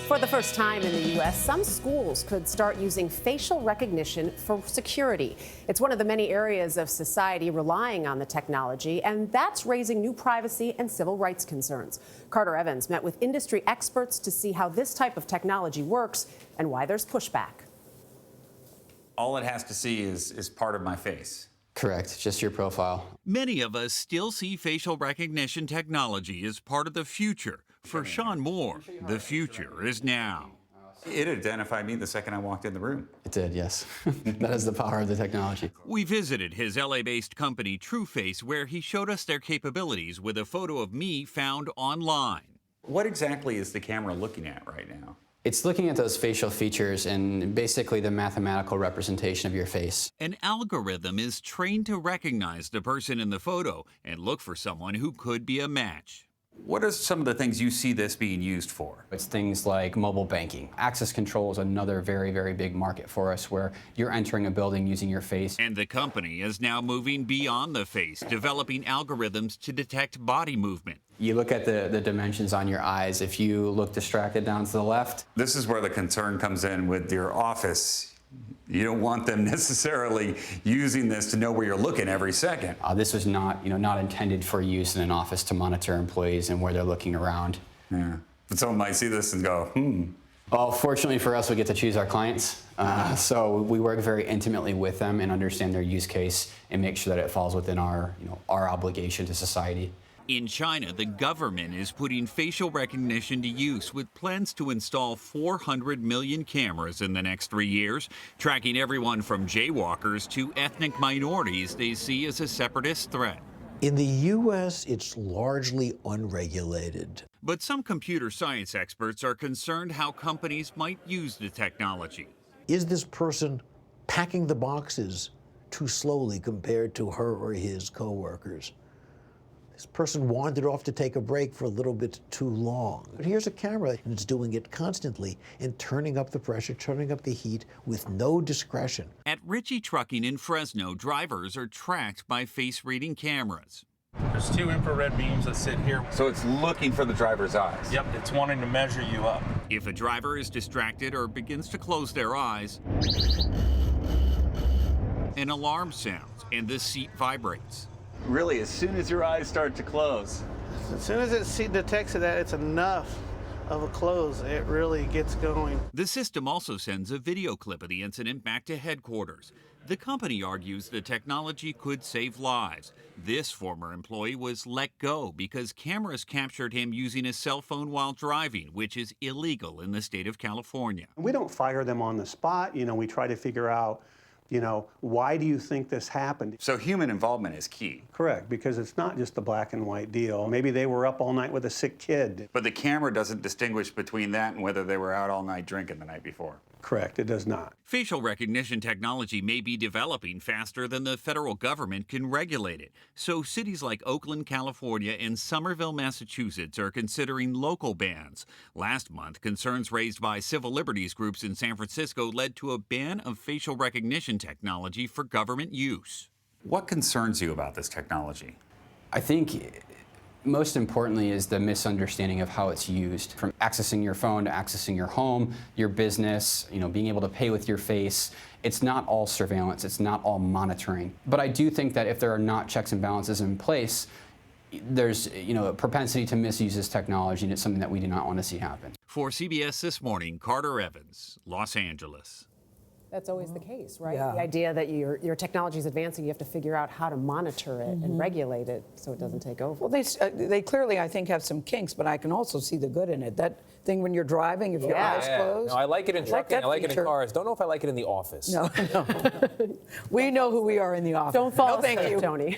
For the first time in the U.S., some schools could start using facial recognition for security. It's one of the many areas of society relying on the technology, and that's raising new privacy and civil rights concerns. Carter Evans met with industry experts to see how this type of technology works and why there's pushback. All it has to see is part of my face. Correct, just your profile. Many of us still see facial recognition technology as part of the future. For Sean Moore, the future is now. It identified me the second I walked in the room. It did, yes. That is the power of the technology. We visited his LA-based company TrueFace, where he showed us their capabilities with a photo of me found online. What exactly is the camera looking at right now? It's looking at those facial features and basically the mathematical representation of your face. An algorithm is trained to recognize the person in the photo and look for someone who could be a match. What are some of the things you see this being used for? It's things like mobile banking. Access control is another very, very big market for us where you're entering a building using your face. And the company is now moving beyond the face, developing algorithms to detect body movement. You look at the dimensions on your eyes. If you look distracted down to the left. This is where the concern comes in with your office. You don't want them necessarily using this to know where you're looking every second. This was not intended for use in an office to monitor employees and where they're looking around. Yeah. But someone might see this and go, Well, fortunately for us, we get to choose our clients. So we work very intimately with them and understand their use case and make sure that it falls within our obligation to society. In China, the government is putting facial recognition to use with plans to install 400 million cameras in the next 3 years, tracking everyone from jaywalkers to ethnic minorities they see as a separatist threat. In the U.S., it's largely unregulated. But some computer science experts are concerned how companies might use the technology. Is this person packing the boxes too slowly compared to her or his coworkers? This person wandered off to take a break for a little bit too long. But here's a camera, and it's doing it constantly and turning up the pressure, turning up the heat with no discretion. At Ritchie Trucking in Fresno, drivers are tracked by face-reading cameras. There's 2 infrared beams that sit here. so it's looking for the driver's eyes. Yep, it's wanting to measure you up. If a driver is distracted or begins to close their eyes, an alarm sounds and the seat vibrates. Really, as soon as your eyes start to close. As soon as it detects that it's enough of a close, it really gets going. The system also sends a video clip of the incident back to headquarters. The company argues the technology could save lives. This former employee was let go because cameras captured him using a cell phone while driving, which is illegal in the state of California. We don't fire them on the spot. We try to figure out, why do you think this happened? So human involvement is key. Correct, because it's not just a black and white deal. Maybe they were up all night with a sick kid. But the camera doesn't distinguish between that and whether they were out all night drinking the night before. Correct, it does not. Facial recognition technology may be developing faster than the federal government can regulate it. So cities like Oakland, California, and Somerville, Massachusetts are considering local bans. Last month, concerns raised by civil liberties groups in San Francisco led to a ban of facial recognition technology for government use. What concerns you about this technology? I think most importantly is the misunderstanding of how it's used. From accessing your phone to accessing your home, your business, being able to pay with your face. It's not all surveillance, it's not all monitoring. But I do think that if there are not checks and balances in place, there's a propensity to misuse this technology, and it's something that we do not want to see happen. For CBS This Morning, Carter Evans, Los Angeles. That's always the case, right? Yeah. The idea that your technology is advancing, you have to figure out how to monitor it and regulate it so it doesn't take over. Well, they clearly, I think, have some kinks, but I can also see the good in it. That thing when you're driving, if your eyes close. No, I like it in trucking. that I like it in feature. cars. Don't know if I like it in the office. No. We know who we are in the office. Don't fall no, thank asleep, you. Tony.